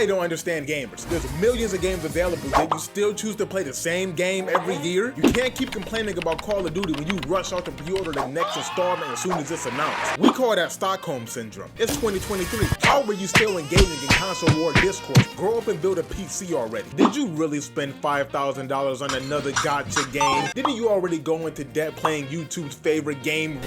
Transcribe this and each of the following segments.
I don't understand gamers. There's millions of games available, yet you still choose to play the same game every year? You can't keep complaining about Call of Duty when you rush out to pre-order the next installment as soon as it's announced. We call that Stockholm Syndrome. It's 2023. How are you still engaging in console war discourse? Grow up and build a PC already. Did you really spend $5,000 on another gotcha game? Didn't you already go into debt playing YouTube's favorite game?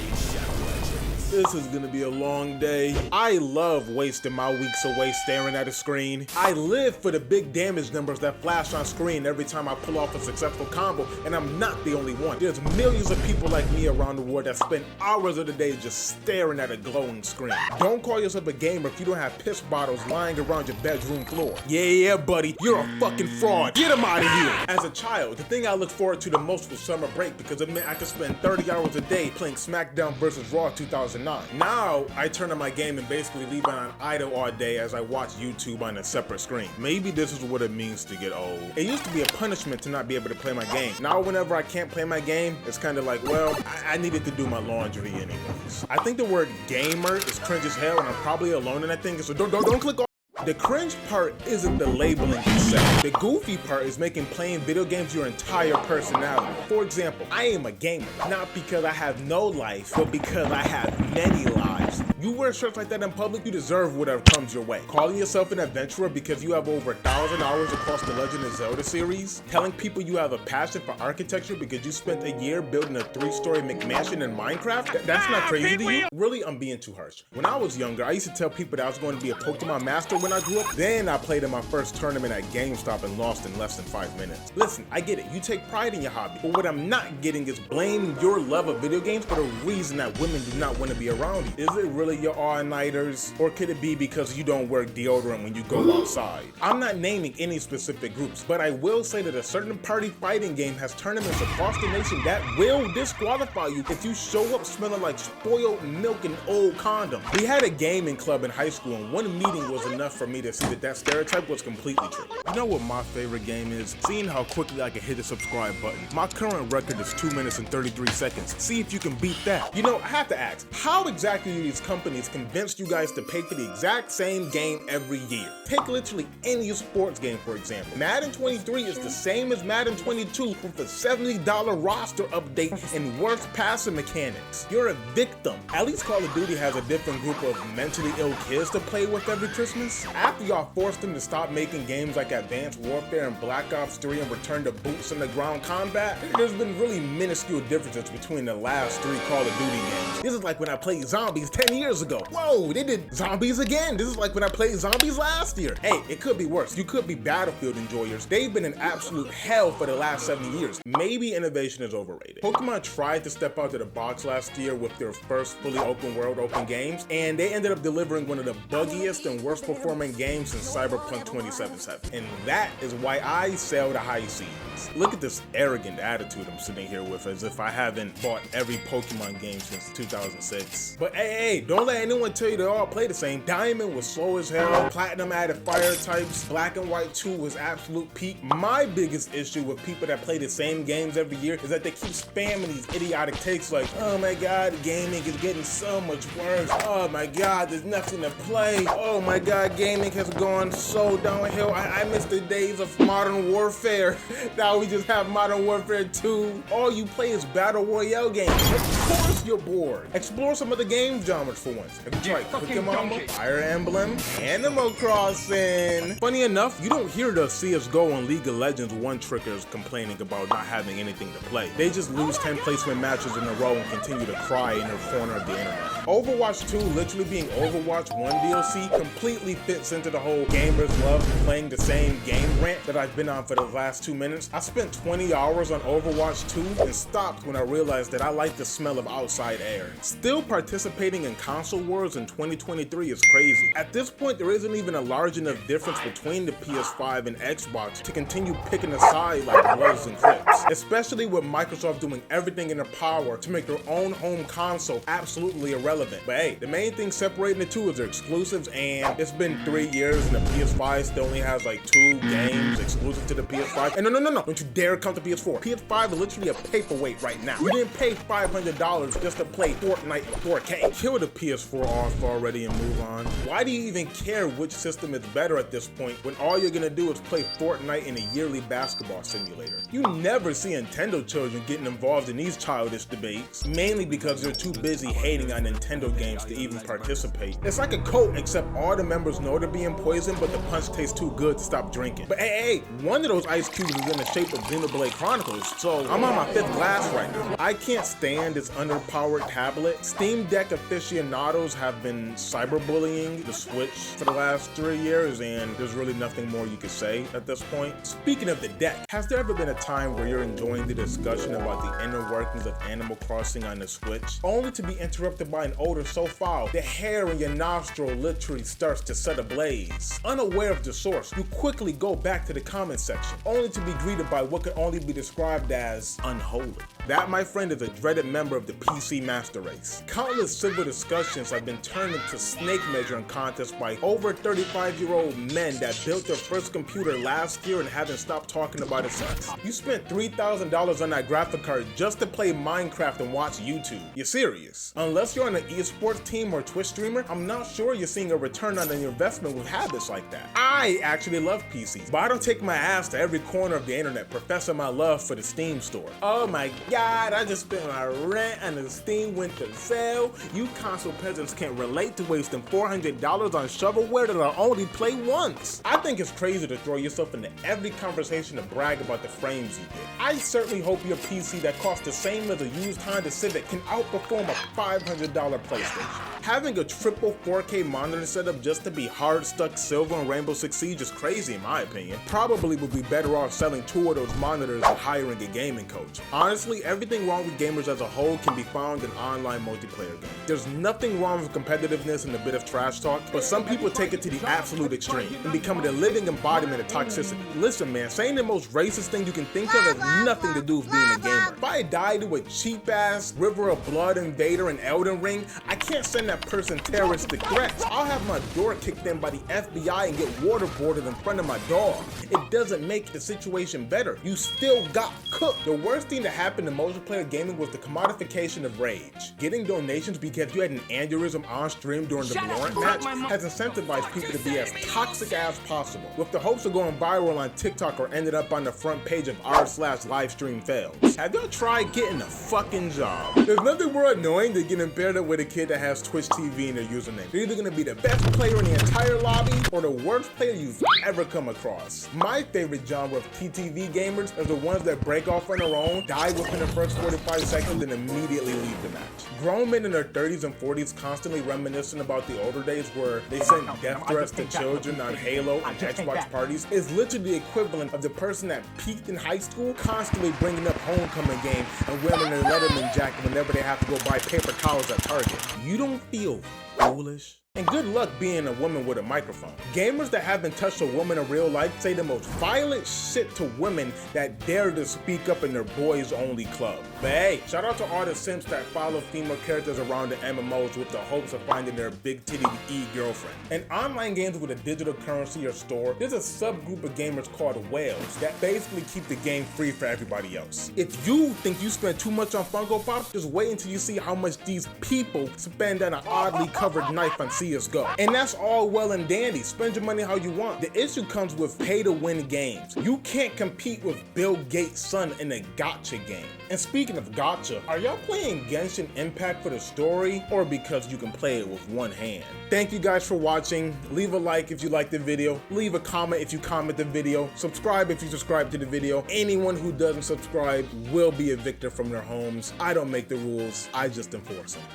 This is gonna be a long day. I love wasting my weeks away staring at a screen. I live for the big damage numbers that flash on screen every time I pull off a successful combo, and I'm not the only one. There's millions of people like me around the world that spend hours of the day just staring at a glowing screen. Don't call yourself a gamer if you don't have piss bottles lying around your bedroom floor. Yeah, buddy, you're a fucking fraud. Get him out of here. As a child, the thing I looked forward to the most was summer break because it meant I could spend 30 hours a day playing SmackDown vs. Raw 2009. Now, I turn on my game and basically leave it on idle all day as I watch YouTube on a separate screen. Maybe this is what it means to get old. It used to be a punishment to not be able to play my game. Now, whenever I can't play my game, it's kind of like, well, I needed to do my laundry anyways. I think the word gamer is cringe as hell, and I'm probably alone in that thing, so don't click on. The cringe part isn't the labeling itself. The goofy part is making playing video games your entire personality. For example, I am a gamer, not because I have no life, but because I have many lives. You wear shirts like that in public, you deserve whatever comes your way. Calling yourself an adventurer because you have over 1,000 hours across the Legend of Zelda series. Telling people you have a passion for architecture because you spent a year building a 3-story McMansion in Minecraft. That's not crazy to you? Really, I'm being too harsh. When I was younger, I used to tell people that I was going to be a Pokemon master when I grew up. Then I played in my first tournament at GameStop and lost in less than 5 minutes. Listen, I get it. You take pride in your hobby. But what I'm not getting is blaming your love of video games for the reason that women do not want to be around you. Is it really your all-nighters? Or could it be because you don't wear deodorant when you go outside? I'm not naming any specific groups, but I will say that a certain party fighting game has tournaments across the nation that will disqualify you if you show up smelling like spoiled milk and old condoms. We had a gaming club in high school, and one meeting was enough for me to see that stereotype was completely true. You know what my favorite game is? Seeing how quickly I can hit the subscribe button. My current record is 2 minutes and 33 seconds. See if you can beat that. You know, I have to ask, how exactly do these companies convince you guys to pay for the exact same game every year? Take literally any sports game, for example. Madden 23 is the same as Madden 22 with a $70 roster update and worse passing mechanics. You're a victim. At least Call of Duty has a different group of mentally ill kids to play with every Christmas. After y'all forced them to stop making games like Advanced Warfare and Black Ops 3 and return to boots on the ground combat, there's been really minuscule differences between the last 3 Call of Duty games. This is like when I played Zombies 10 years ago. Whoa, they did Zombies again. This is like when I played Zombies last year. Hey, it could be worse. You could be Battlefield enjoyers. They've been in absolute hell for the last 70 years. Maybe innovation is overrated. Pokemon tried to step out of the box last year with their first fully open world open games, and they ended up delivering one of the buggiest and worst performing games since Cyberpunk 2077. And that is why I sail the high seas. Look at this arrogant attitude I'm sitting here with, as if I haven't bought every Pokemon game since 2006. But hey, don't let anyone tell you they all play the same. Diamond was slow as hell, Platinum added fire types, Black and White 2 was absolute peak. My biggest issue with people that play the same games every year is that they keep spamming these idiotic takes like, oh my god, gaming is getting so much worse. Oh my god, there's nothing to play. Oh my god, gaming has gone so downhill. I miss the days of Modern Warfare. Now we just have Modern Warfare 2. All you play is Battle Royale games. Of course you're bored. Explore some other game genres for once. Have you tried Pokemon, Fire Emblem, Animal Crossing? Funny enough, you don't hear the CSGO and League of Legends one-trickers complaining about not having anything to play. They just lose 10 placement matches in a row and continue to cry in their corner of the internet. Overwatch 2 literally being Overwatch 1 DLC completely fits into the whole gamers love playing the same game rant that I've been on for the last 2 minutes. I spent 20 hours on Overwatch 2 and stopped when I realized that I like the smell of outside air. Still participating in console wars in 2023 is crazy. At this point, there isn't even a large enough difference between the PS5 and Xbox to continue picking a side like Bloods and Crips, especially with Microsoft doing everything in their power to make their own home console absolutely irrelevant. But hey, the main thing separating the two is their exclusives, and it's been 3 years and the PS5 still only has like 2 games exclusive to the PS5. And no, don't you dare come to PS4. PS5 is literally a paperweight right now. You didn't pay $500 just to play Fortnite in 4K. Kill the PS4 off already and move on? Why do you even care which system is better at this point when all you're gonna do is play Fortnite in a yearly basketball simulator? You never see Nintendo children getting involved in these childish debates, mainly because they're too busy hating on Nintendo games to even participate. It's like a Coke, except all the members know they're being poisoned, but the punch tastes too good to stop drinking. But hey, one of those ice cubes is in the shape of Xenoblade Chronicles, so I'm on my 5th glass right now. I can't stand this underpowered tablet. Steam Deck aficionados have been cyberbullying the Switch for the last 3 years, and there's really nothing more you could say at this point. Speaking of the deck, has there ever been a time where you're enjoying the discussion about the inner workings of Animal Crossing on the Switch, only to be interrupted by an odor so foul the hair in your nostril literally starts to set ablaze? Unaware of the source, you quickly go back to the comment section, only to be greeted by what could only be described as unholy. That, my friend, is a dreaded member of the PC master race. Countless civil discussions have been turned into snake measuring contests by over 35-year-old men that built their first computer last year and haven't stopped talking about it since. You spent $3,000 on that graphic card just to play Minecraft and watch YouTube. You're serious? Unless you're on an esports team or Twitch streamer, I'm not sure you're seeing a return on your investment with habits like that. I actually love PCs, but I don't take my ass to every corner of the internet professing my love for the Steam store. Oh my God, I just spent my rent and the Steam winter sale. You console peasants can't relate to wasting $400 on shovelware that I only play once. I think it's crazy to throw yourself into every conversation to brag about the frames you get. I certainly hope your PC that costs the same as a used Honda Civic can outperform a $500 PlayStation. Having a triple 4K monitor setup just to be hard stuck silver on Rainbow Six Siege is crazy in my opinion. Probably would be better off selling 2 of those monitors and hiring a gaming coach. Honestly, everything wrong with gamers as a whole can be found in online multiplayer games. There's nothing wrong with competitiveness and a bit of trash talk, but some people take it to the absolute extreme and become the living embodiment of toxicity. Listen man, saying the most racist thing you can think of has nothing to do with being a gamer. If I die to a cheap ass River of Blood invader in Elden Ring, I can't send that person terroristic threats. I'll have my door kicked in by the FBI and get waterboarded in front of my dog. It doesn't make the situation better. You still got cooked. The worst thing that happened in multiplayer gaming was the commodification of rage. Getting donations because you had an aneurysm on stream during the Valorant match has incentivized people to be as toxic as possible, with the hopes of going viral on TikTok or ended up on the front page of r/livestream fails. Have y'all tried getting a fucking job? There's nothing more annoying than getting paired up with a kid that has Twitch TV in their username. They're either gonna be the best player in the entire lobby or the worst player you've ever come across. My favorite genre of TTV gamers are the ones that break off on their own, die within the first 45 seconds, and immediately leave the match. Grown men in their 30s and 40s constantly reminiscing about the older days where they sent death threats to children on Halo and Xbox parties is literally the equivalent of the person that peaked in high school constantly bringing up homecoming game and wearing their Letterman jacket whenever they have to go buy paper towels at Target. You don't feel foolish? And good luck being a woman with a microphone. Gamers that haven't touched a woman in real life say the most violent shit to women that dare to speak up in their boys only club. But hey, shout out to all the simps that follow female characters around the MMOs with the hopes of finding their big titty e-girlfriend. In online games with a digital currency or store, there's a subgroup of gamers called whales that basically keep the game free for everybody else. If you think you spend too much on Funko Pop, just wait until you see how much these people spend on an oddly covered knife on CSGO. And that's all well and dandy. Spend your money how you want. The issue comes with pay-to-win games. You can't compete with Bill Gates' son in a gacha game. And speaking of gacha, are y'all playing Genshin Impact for the story or because you can play it with one hand? Thank you guys for watching. Leave a like if you liked the video. Leave a comment if you comment the video. Subscribe if you subscribe to the video. Anyone who doesn't subscribe will be evicted from their homes. I don't make the rules, I just enforce them.